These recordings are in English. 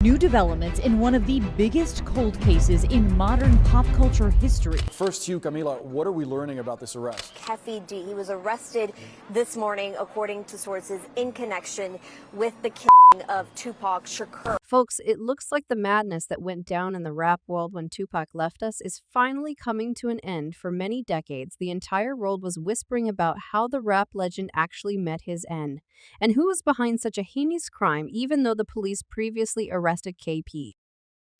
New developments in one of the biggest cold cases in modern pop culture history. First to you, Camila, what are we learning about this arrest? Keefe D. He was arrested this morning, according to sources, in connection with the killing of Tupac Shakur. Folks, it looks like the madness that went down in the rap world when Tupac left us is finally coming to an end. For many decades, the entire world was whispering about how the rap legend actually met his end, and who was behind such a heinous crime, even though the police previously arrested Keefe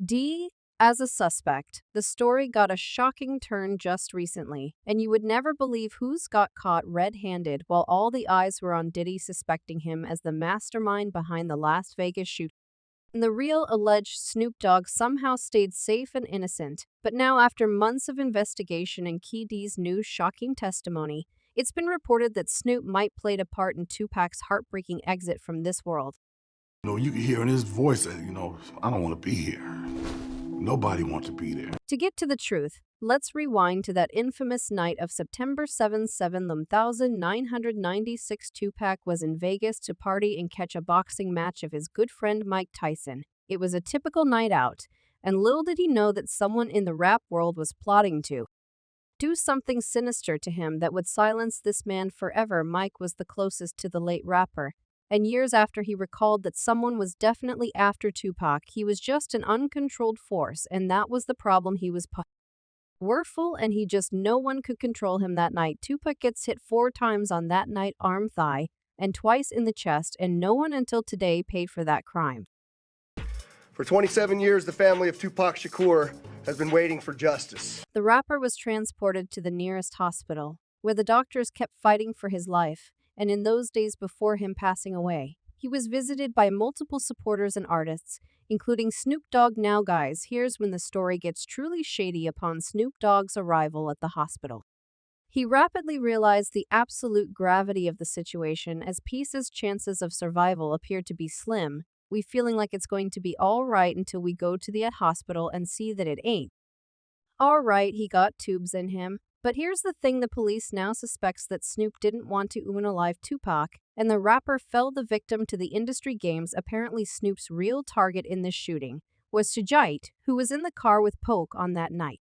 D as a suspect. The story got a shocking turn just recently, and you would never believe who's got caught red-handed while all the eyes were on Diddy, suspecting him as the mastermind behind the Las Vegas shooting. The real alleged Snoop Dogg somehow stayed safe and innocent, but now after months of investigation and Keefe D's new shocking testimony, it's been reported that Snoop might played a part in Tupac's heartbreaking exit from this world. You can hear in his voice that, I don't want to be here. Nobody wants to be there. To get to the truth, let's rewind to that infamous night of September 7, 1996. Tupac was in Vegas to party and catch a boxing match of his good friend Mike Tyson. It was a typical night out, and little did he know that someone in the rap world was plotting to do something sinister to him that would silence this man forever. Mike was the closest to the late rapper, and years after he recalled that someone was definitely after Tupac. He was just an uncontrolled force, and that was the problem. He was powerful, and no one could control him that night. Tupac gets hit 4 times on that night, arm, thigh, and twice in the chest, and no one until today paid for that crime. For 27 years, the family of Tupac Shakur has been waiting for justice. The rapper was transported to the nearest hospital, where the doctors kept fighting for his life, and in those days before him passing away, he was visited by multiple supporters and artists, including Snoop Dogg. Now guys, here's when the story gets truly shady. Upon Snoop Dogg's arrival at the hospital, he rapidly realized the absolute gravity of the situation, as Peace's chances of survival appeared to be slim. We feeling like it's going to be all right until we go to the hospital and see that it ain't all right. He got tubes in him. But here's the thing, the police now suspects that Snoop didn't want to unalive Tupac, and the rapper fell the victim to the industry games. Apparently Snoop's real target in this shooting was Shajite, who was in the car with Polk on that night.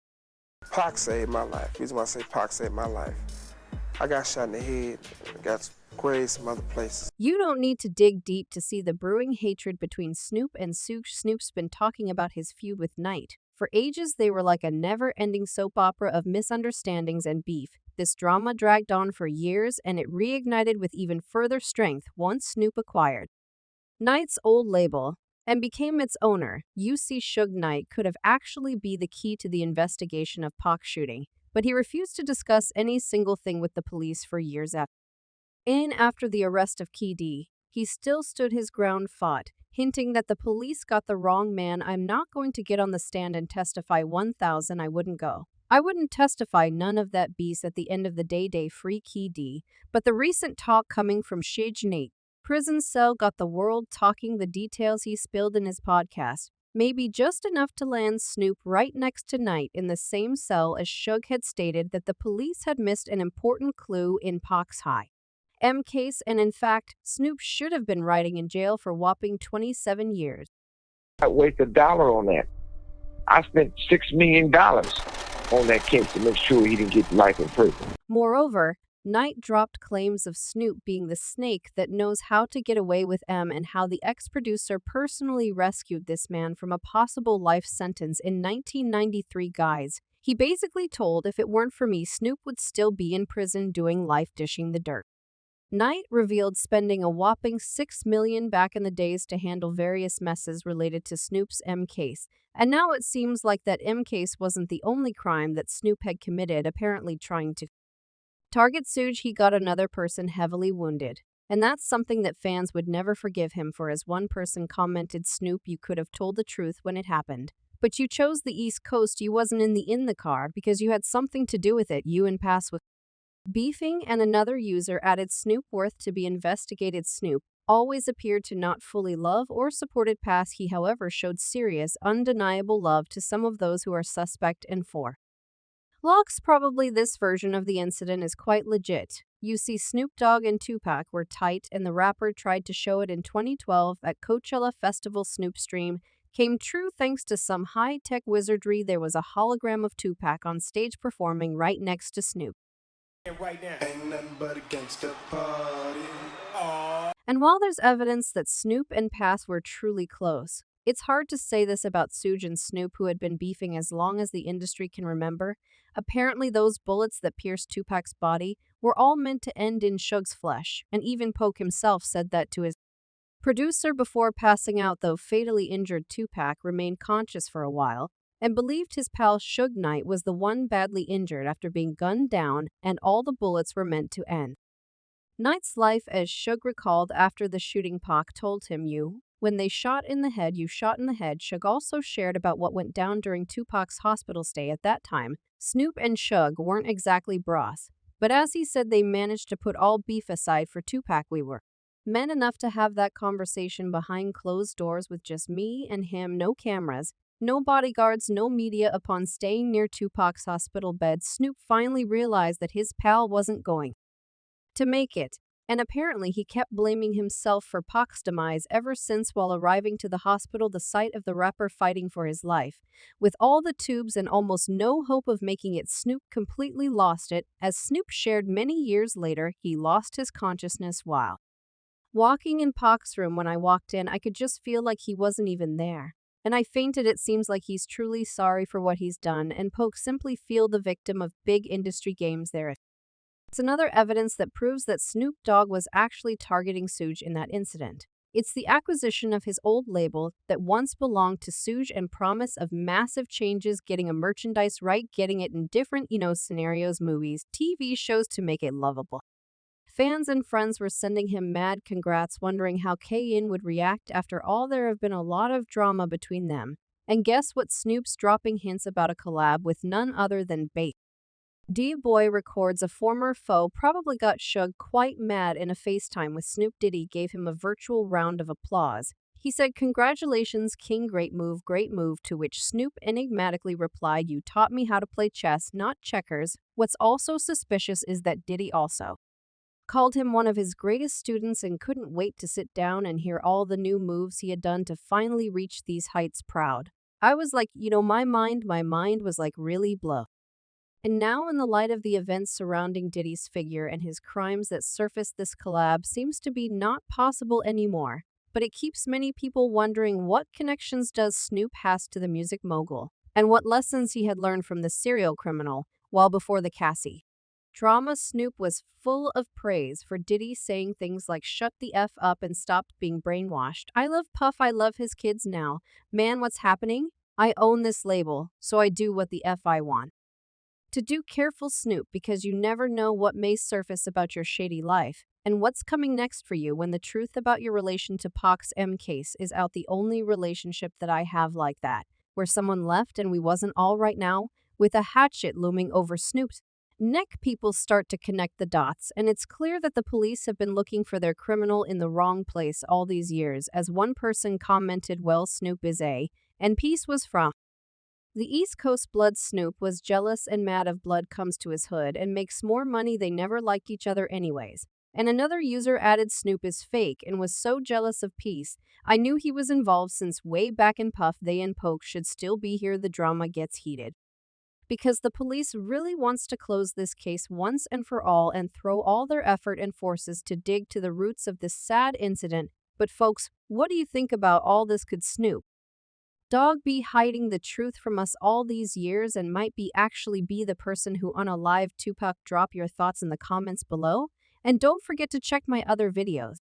Pac saved my life. The reason why I say Pac saved my life, I got shot in the head, got grazed some other places. You don't need to dig deep to see the brewing hatred between Snoop and Sook. Snoop's been talking about his feud with Knight. For ages, they were like a never-ending soap opera of misunderstandings and beef. This drama dragged on for years, and it reignited with even further strength once Snoop acquired Knight's old label and became its owner. Suge Knight could have actually be the key to the investigation of Pac's shooting, but he refused to discuss any single thing with the police for years after the arrest of Keefe D. He still stood his ground, fought, hinting that the police got the wrong man. I'm not going to get on the stand and testify 1,000. I wouldn't go. I wouldn't testify, none of that beast. At the end of the day, free Keefe D. But the recent talk coming from Suge Knight prison cell got the world talking. The details he spilled in his podcast may be just enough to land Snoop right next to Knight in the same cell, as Suge had stated that the police had missed an important clue in Pac's case, and in fact, Snoop should have been rotting in jail for whopping 27 years. I wasted $1 on that. I spent $6 million on that case to make sure he didn't get life in prison. Moreover, Knight dropped claims of Snoop being the snake that knows how to get away with and how the ex-producer personally rescued this man from a possible life sentence in 1993. Guys, he basically told, if it weren't for me, Snoop would still be in prison doing life, dishing the dirt. Knight revealed spending a whopping $6 million back in the days to handle various messes related to Snoop's case, and now it seems like that case wasn't the only crime that Snoop had committed. Apparently trying to target Suge, he got another person heavily wounded, and that's something that fans would never forgive him for. As one person commented, Snoop, you could have told the truth when it happened, but you chose the East Coast. You wasn't in the car because you had something to do with it. You and Pass with beefing. And another user added, Snoop worth to be investigated. Snoop always appeared to not fully love or supported Pass. He, however, showed serious, undeniable love to some of those who are suspect and for locks. Probably this version of the incident is quite legit. You see, Snoop Dogg and Tupac were tight, and the rapper tried to show it in 2012 at Coachella Festival. Snoop stream came true thanks to some high-tech wizardry. There was a hologram of Tupac on stage performing right next to Snoop. And while there's evidence that Snoop and Path were truly close, it's hard to say this about Suge and Snoop, who had been beefing as long as the industry can remember. Apparently, those bullets that pierced Tupac's body were all meant to end in Suge's flesh, and even Pac himself said that to his producer before passing out. Though fatally injured, Tupac remained conscious for a while and believed his pal Suge Knight was the one badly injured after being gunned down, and all the bullets were meant to end Knight's life. As Suge recalled after the shooting, Pac told him, when they shot in the head, you shot in the head. Suge also shared about what went down during Tupac's hospital stay. At that time, Snoop and Suge weren't exactly bros, but as he said, they managed to put all beef aside for Tupac. We were men enough to have that conversation behind closed doors with just me and him, no cameras, no bodyguards, no media. Upon staying near Tupac's hospital bed, Snoop finally realized that his pal wasn't going to make it, and apparently he kept blaming himself for Pac's demise ever since. While arriving to the hospital, the sight of the rapper fighting for his life, with all the tubes and almost no hope of making it, Snoop completely lost it. As Snoop shared many years later, he lost his consciousness while walking in Pac's room. When I walked in, I could just feel like he wasn't even there, and I fainted. It seems like he's truly sorry for what he's done, and Pac simply feel the victim of big industry games there. It's another evidence that proves that Snoop Dogg was actually targeting Suge in that incident. It's the acquisition of his old label that once belonged to Suge and promise of massive changes, getting a merchandise right, getting it in different, scenarios, movies, TV shows to make it lovable. Fans and friends were sending him mad congrats, wondering how K.I.N. would react. After all, there have been a lot of drama between them. And guess what? Snoop's dropping hints about a collab with none other than Biggy. D-Boy records a former foe probably got Suge quite mad in a FaceTime with Snoop. Diddy gave him a virtual round of applause. He said, "Congratulations, King, great move," to which Snoop enigmatically replied, "You taught me how to play chess, not checkers." What's also suspicious is that Diddy also called him one of his greatest students and couldn't wait to sit down and hear all the new moves he had done to finally reach these heights. Proud. I was like, my mind was like really blown. And now, in the light of the events surrounding Diddy's figure and his crimes that surfaced, this collab seems to be not possible anymore. But it keeps many people wondering, what connections does Snoop has to the music mogul, and what lessons he had learned from the serial criminal while before the Cassie drama. Snoop was full of praise for Diddy, saying things like, "Shut the F up and stop being brainwashed. I love Puff, I love his kids now. Man, what's happening? I own this label, so I do what the F I want to do." Careful, Snoop, because you never know what may surface about your shady life and what's coming next for you when the truth about your relation to Pac's case is out. The only relationship that I have like that, where someone left and we wasn't all right now, with a hatchet looming over Snoop's neck. People start to connect the dots, and it's clear that the police have been looking for their criminal in the wrong place all these years. As one person commented, "Well, Snoop is and peace was from the East Coast. Blood." Snoop was jealous and mad of blood comes to his hood and makes more money. They never liked each other anyways. And another user added, "Snoop is fake and was so jealous of Peace. I knew he was involved since way back in Puff. They and Pac should still be here." The drama gets heated because the police really wants to close this case once and for all and throw all their effort and forces to dig to the roots of this sad incident. But folks, what do you think about all this? Could Snoop Dogg be hiding the truth from us all these years and might be actually be the person who unalived Tupac? Drop your thoughts in the comments below, and don't forget to check my other videos.